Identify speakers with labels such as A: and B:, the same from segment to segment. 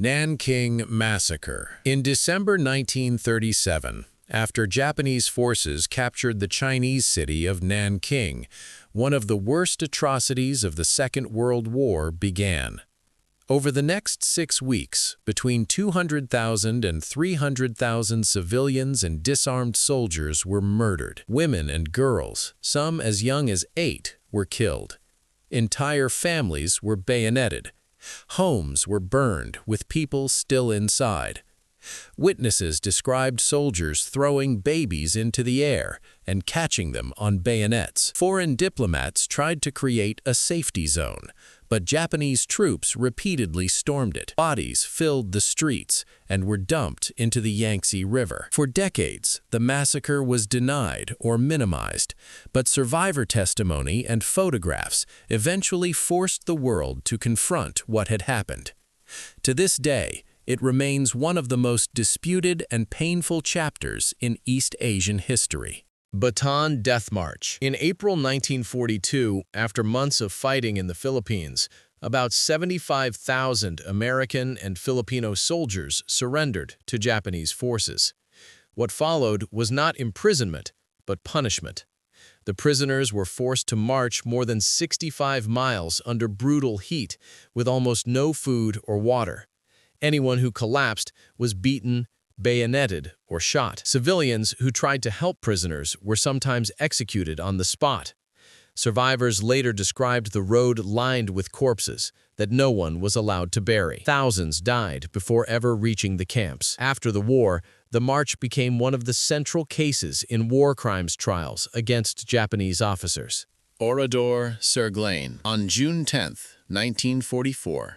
A: Nanking Massacre. In December 1937, after Japanese forces captured the Chinese city of Nanking, one of the worst atrocities of the Second World War began. Over the next 6 weeks, between 200,000 and 300,000 civilians and disarmed soldiers were murdered. Women and girls, some as young as 8, were killed. Entire families were bayoneted. Homes were burned with people still inside. Witnesses described soldiers throwing babies into the air and catching them on bayonets. Foreign diplomats tried to create a safety zone, but Japanese troops repeatedly stormed it. Bodies filled the streets and were dumped into the Yangtze River. For decades, the massacre was denied or minimized, but survivor testimony and photographs eventually forced the world to confront what had happened. To this day, it remains one of the most disputed and painful chapters in East Asian history.
B: Bataan Death March. In April 1942, after months of fighting in the Philippines, about 75,000 American and Filipino soldiers surrendered to Japanese forces. What followed was not imprisonment, but punishment. The prisoners were forced to march more than 65 miles under brutal heat with almost no food or water. Anyone who collapsed was beaten, bayoneted, or shot. Civilians who tried to help prisoners were sometimes executed on the spot. Survivors later described the road lined with corpses that no one was allowed to bury. Thousands died before ever reaching the camps. After the war, the march became one of the central cases in war crimes trials against Japanese officers.
C: Oradour-sur-Glane. On June 10, 1944,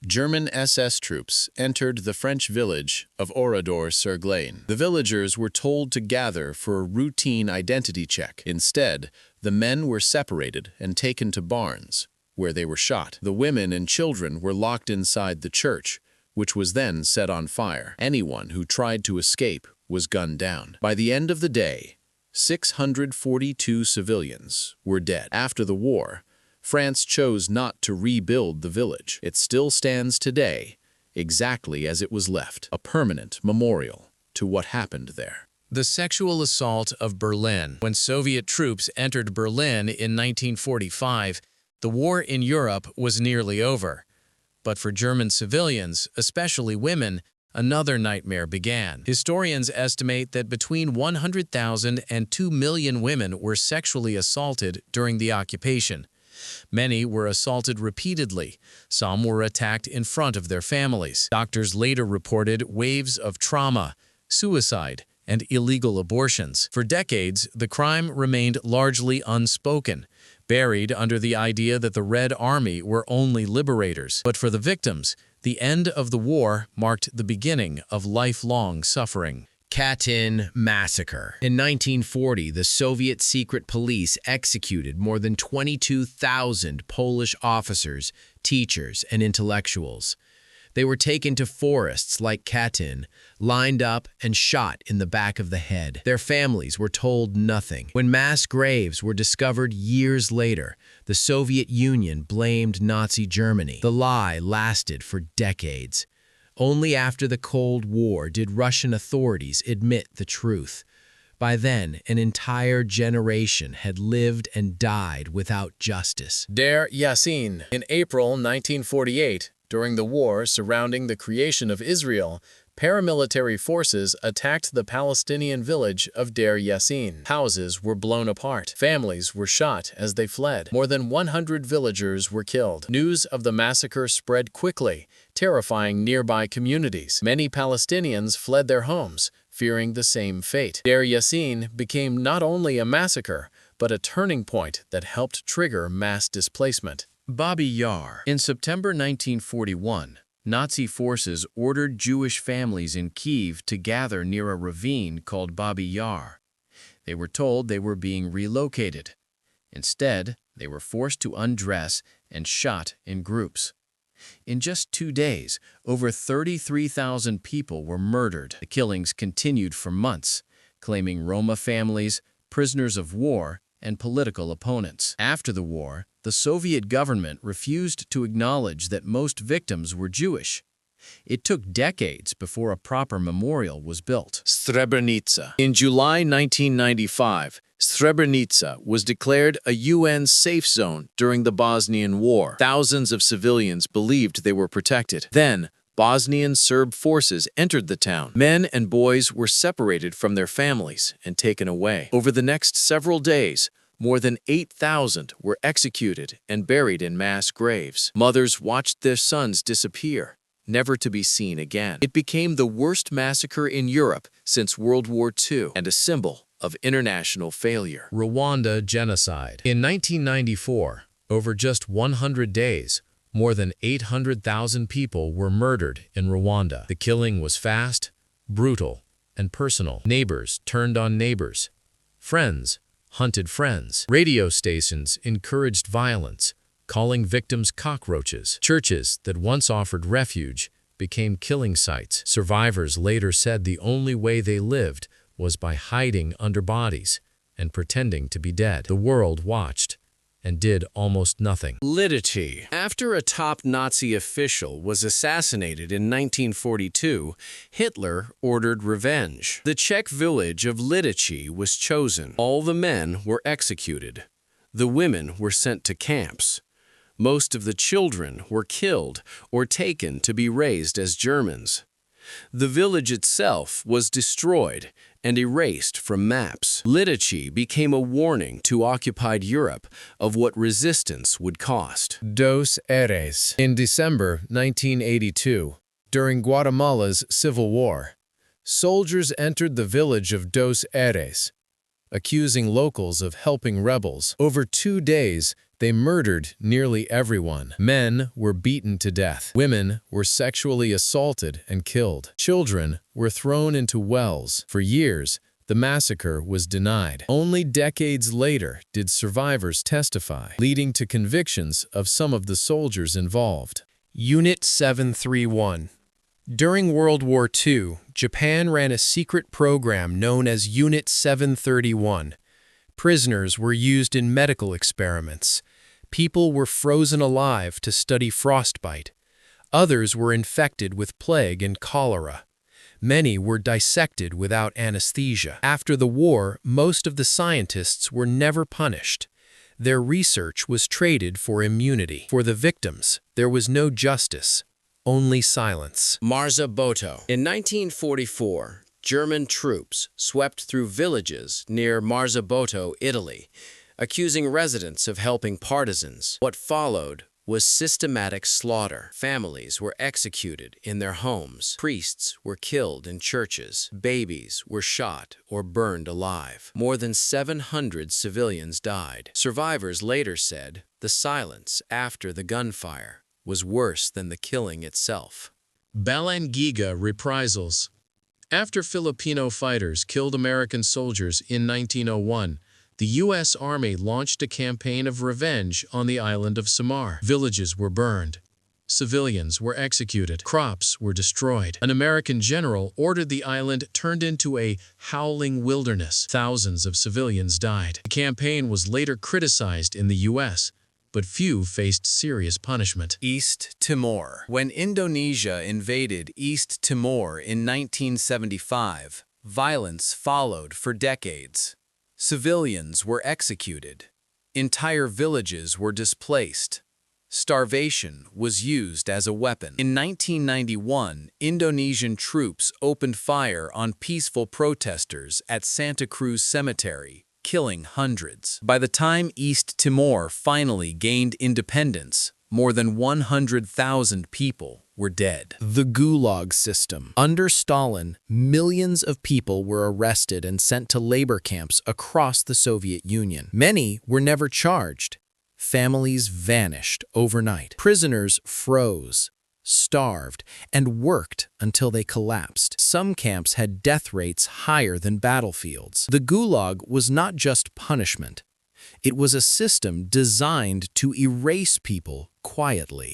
C: German SS troops entered the French village of Oradour-sur-Glane. The villagers were told to gather for a routine identity check. Instead, the men were separated and taken to barns, where they were shot. The women and children were locked inside the church, which was then set on fire. Anyone who tried to escape was gunned down. By the end of the day, 642 civilians were dead. After the war, France chose not to rebuild the village. It still stands today, exactly as it was left, a permanent memorial to what happened there.
B: The sexual assault of Berlin. When Soviet troops entered Berlin in 1945, the war in Europe was nearly over. But for German civilians, especially women, another nightmare began. Historians estimate that between 100,000 and 2 million women were sexually assaulted during the occupation. Many were assaulted repeatedly. Some were attacked in front of their families. Doctors later reported waves of trauma, suicide, and illegal abortions. For decades, the crime remained largely unspoken, buried under the idea that the Red Army were only liberators. But for the victims, the end of the war marked the beginning of lifelong suffering.
D: Katyn Massacre. In 1940, the Soviet secret police executed more than 22,000 Polish officers, teachers, and intellectuals. They were taken to forests like Katyn, lined up and shot in the back of the head. Their families were told nothing. When mass graves were discovered years later, the Soviet Union blamed Nazi Germany. The lie lasted for decades. Only after the Cold War did Russian authorities admit the truth. By then, an entire generation had lived and died without justice.
B: Deir Yassin. In April 1948, during the war surrounding the creation of Israel, paramilitary forces attacked the Palestinian village of Deir Yassin. Houses were blown apart. Families were shot as they fled. More than 100 villagers were killed. News of the massacre spread quickly, terrifying nearby communities. Many Palestinians fled their homes, fearing the same fate. Deir Yassin became not only a massacre, but a turning point that helped trigger mass displacement.
A: Babi Yar. In September 1941, Nazi forces ordered Jewish families in Kyiv to gather near a ravine called Babi Yar. They were told they were being relocated. Instead, they were forced to undress and shot in groups. In just 2 days, over 33,000 people were murdered. The killings continued for months, claiming Roma families, prisoners of war, and political opponents. After the war, the Soviet government refused to acknowledge that most victims were Jewish.
D: It took decades before a proper memorial was built.
B: Srebrenica. In July 1995, Srebrenica was declared a UN safe zone during the Bosnian War. Thousands of civilians believed they were protected. Then, Bosnian Serb forces entered the town. Men and boys were separated from their families and taken away. Over the next several days, more than 8,000 were executed and buried in mass graves. Mothers watched their sons disappear, never to be seen again. It became the worst massacre in Europe since World War II and a symbol of international failure.
A: Rwanda genocide. In 1994, over just 100 days, more than 800,000 people were murdered in Rwanda. The killing was fast, brutal, and personal. Neighbors turned on neighbors. Friends hunted friends. Radio stations encouraged violence, calling victims cockroaches. Churches that once offered refuge became killing sites. Survivors later said the only way they lived was by hiding under bodies and pretending to be dead. The world watched and did almost nothing.
B: Lidice. After a top Nazi official was assassinated in 1942, Hitler ordered revenge. The Czech village of Lidice was chosen. All the men were executed. The women were sent to camps. Most of the children were killed or taken to be raised as Germans. The village itself was destroyed and erased from maps. Lidice became a warning to occupied Europe of what resistance would cost.
A: Dos Eres. In December 1982, during Guatemala's civil war, soldiers entered the village of Dos Eres, accusing locals of helping rebels. Over 2 days, they murdered nearly everyone. Men were beaten to death. Women were sexually assaulted and killed. Children were thrown into wells. For years, the massacre was denied. Only decades later did survivors testify, leading to convictions of some of the soldiers involved. Unit 731. During World War II, Japan ran a secret program known as Unit 731. Prisoners were used in medical experiments. People were frozen alive to study frostbite. Others were infected with plague and cholera. Many were dissected without anesthesia. After the war, most of the scientists were never punished. Their research was traded for immunity. For the victims, there was no justice, only silence.
B: Marzabotto. In 1944, German troops swept through villages near Marzabotto, Italy, accusing residents of helping partisans. What followed was systematic slaughter. Families were executed in their homes. Priests were killed in churches. Babies were shot or burned alive. More than 700 civilians died. Survivors later said the silence after the gunfire was worse than the killing itself.
A: Balangiga reprisals. After Filipino fighters killed American soldiers in 1901, the U.S. Army launched a campaign of revenge on the island of Samar. Villages were burned. Civilians were executed. Crops were destroyed. An American general ordered the island turned into a howling wilderness. Thousands of civilians died. The campaign was later criticized in the U.S., but few faced serious punishment.
B: East Timor. When Indonesia invaded East Timor in 1975, violence followed for decades. Civilians were executed. Entire villages were displaced. Starvation was used as a weapon. In 1991, Indonesian troops opened fire on peaceful protesters at Santa Cruz Cemetery, killing hundreds. By the time East Timor finally gained independence, more than 100,000 people were dead.
E: The Gulag system. Under Stalin, millions of people were arrested and sent to labor camps across the Soviet Union. Many were never charged. Families vanished overnight. Prisoners froze, starved, and worked until they collapsed. Some camps had death rates higher than battlefields. The Gulag was not just punishment. It was a system designed to erase people quietly.